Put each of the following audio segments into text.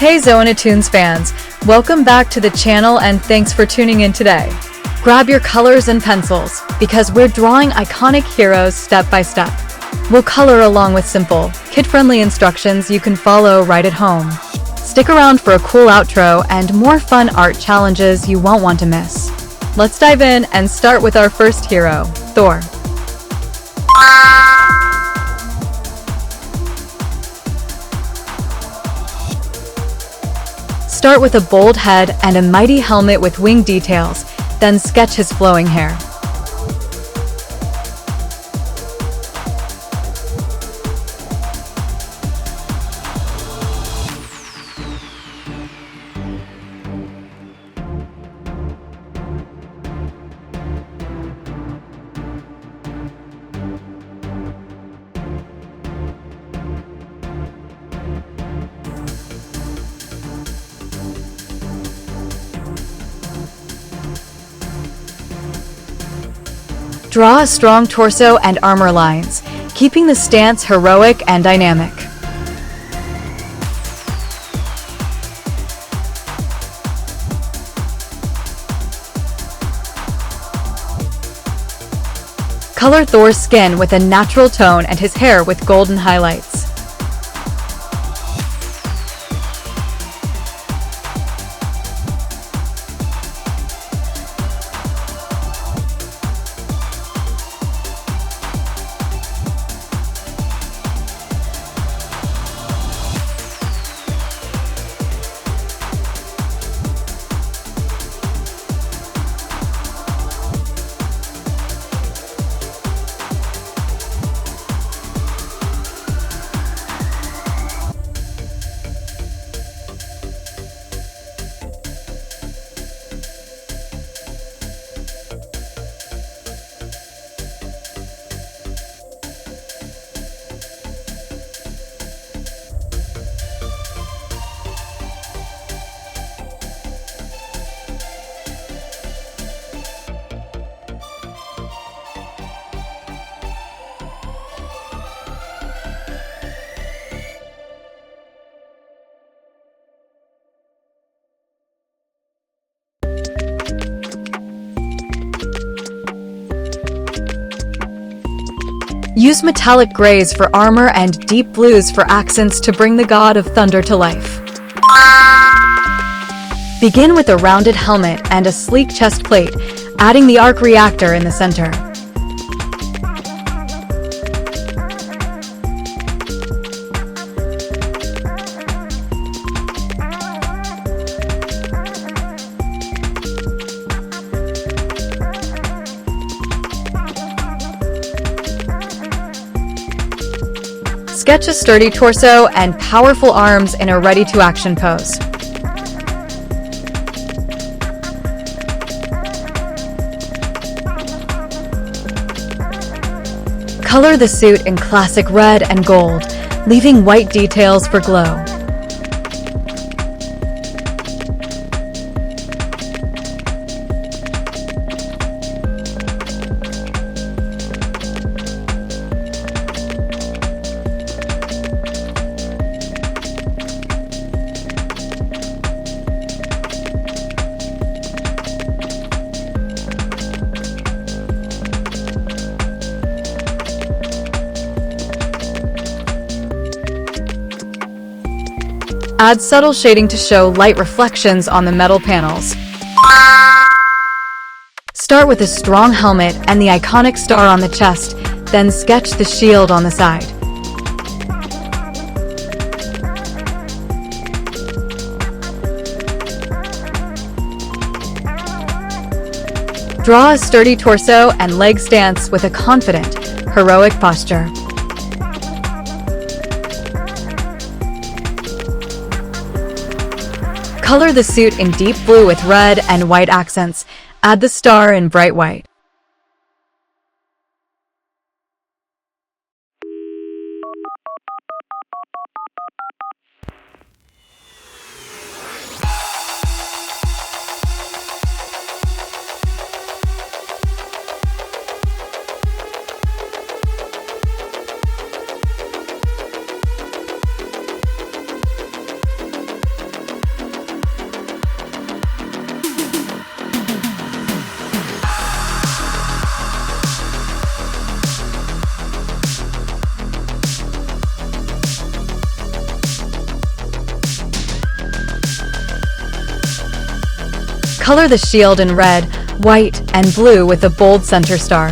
Hey Zoonitoons fans, welcome back to the channel and thanks for tuning in today. Grab your colors and pencils, because we're drawing iconic heroes step by step. We'll color along with simple, kid-friendly instructions you can follow right at home. Stick around for a cool outro and more fun art challenges you won't want to miss. Let's dive in and start with our first hero, Thor. Start with a bold head and a mighty helmet with wing details, then sketch his flowing hair. Draw a strong torso and armor lines, keeping the stance heroic and dynamic. Color Thor's skin with a natural tone and his hair with golden highlights. Use metallic grays for armor and deep blues for accents to bring the god of thunder to life. Begin with a rounded helmet and a sleek chest plate, adding the arc reactor in the center. Sketch a sturdy torso and powerful arms in a ready-to-action pose. Color the suit in classic red and gold, leaving white details for glow. Add subtle shading to show light reflections on the metal panels. Start with a strong helmet and the iconic star on the chest, then sketch the shield on the side. Draw a sturdy torso and leg stance with a confident, heroic posture. Color the suit in deep blue with red and white accents. Add the star in bright white. Color the shield in red, white, and blue with a bold center star.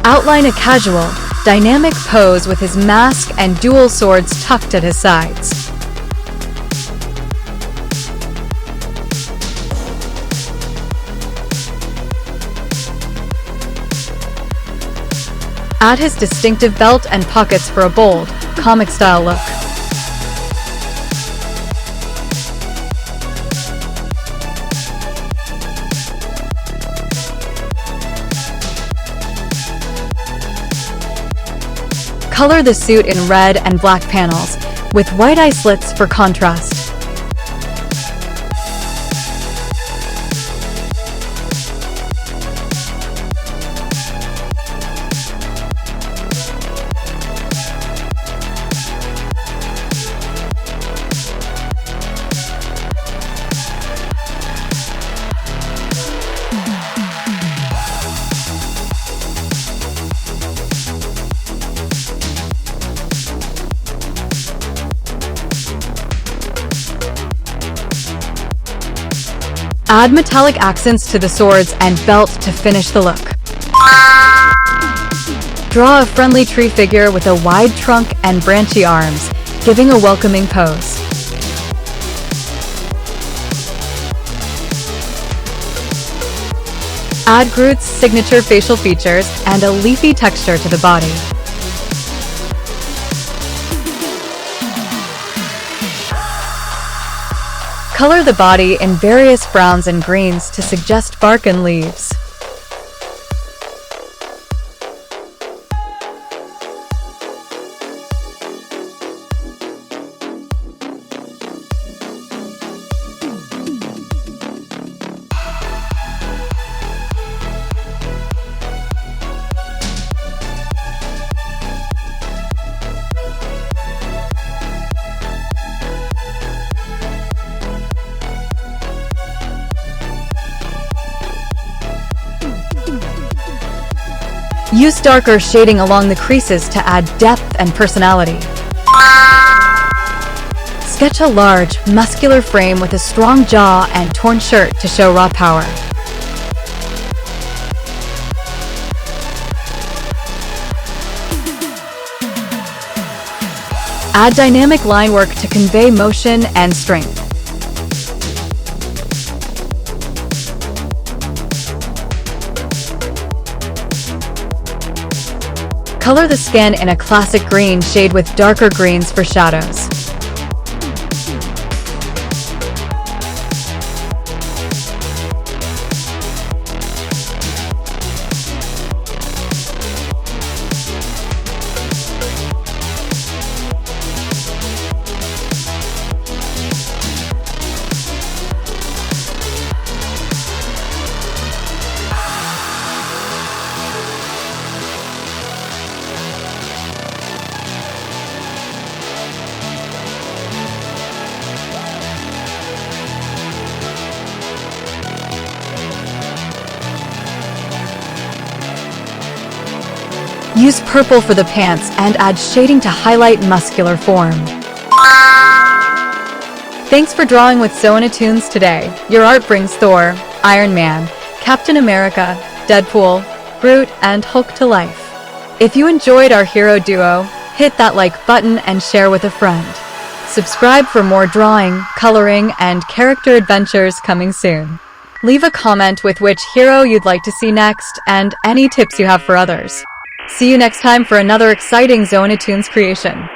Outline a casual, dynamic pose with his mask and dual swords tucked at his sides. Add his distinctive belt and pockets for a bold, comic-style look. Color the suit in red and black panels, with white eye slits for contrast. Add metallic accents to the swords and belt to finish the look. Draw a friendly tree figure with a wide trunk and branchy arms, giving a welcoming pose. Add Groot's signature facial features and a leafy texture to the body. Color the body in various browns and greens to suggest bark and leaves. Use darker shading along the creases to add depth and personality. Sketch a large, muscular frame with a strong jaw and torn shirt to show raw power. Add dynamic line work to convey motion and strength. Color the skin in a classic green shade with darker greens for shadows. Use purple for the pants and add shading to highlight muscular form. Thanks for drawing with Zoonitoons today. Your art brings Thor, Iron Man, Captain America, Deadpool, Groot, and Hulk to life. If you enjoyed our hero duo, hit that like button and share with a friend. Subscribe for more drawing, coloring, and character adventures coming soon. Leave a comment with which hero you'd like to see next and any tips you have for others. See you next time for another exciting Zoonitoons creation.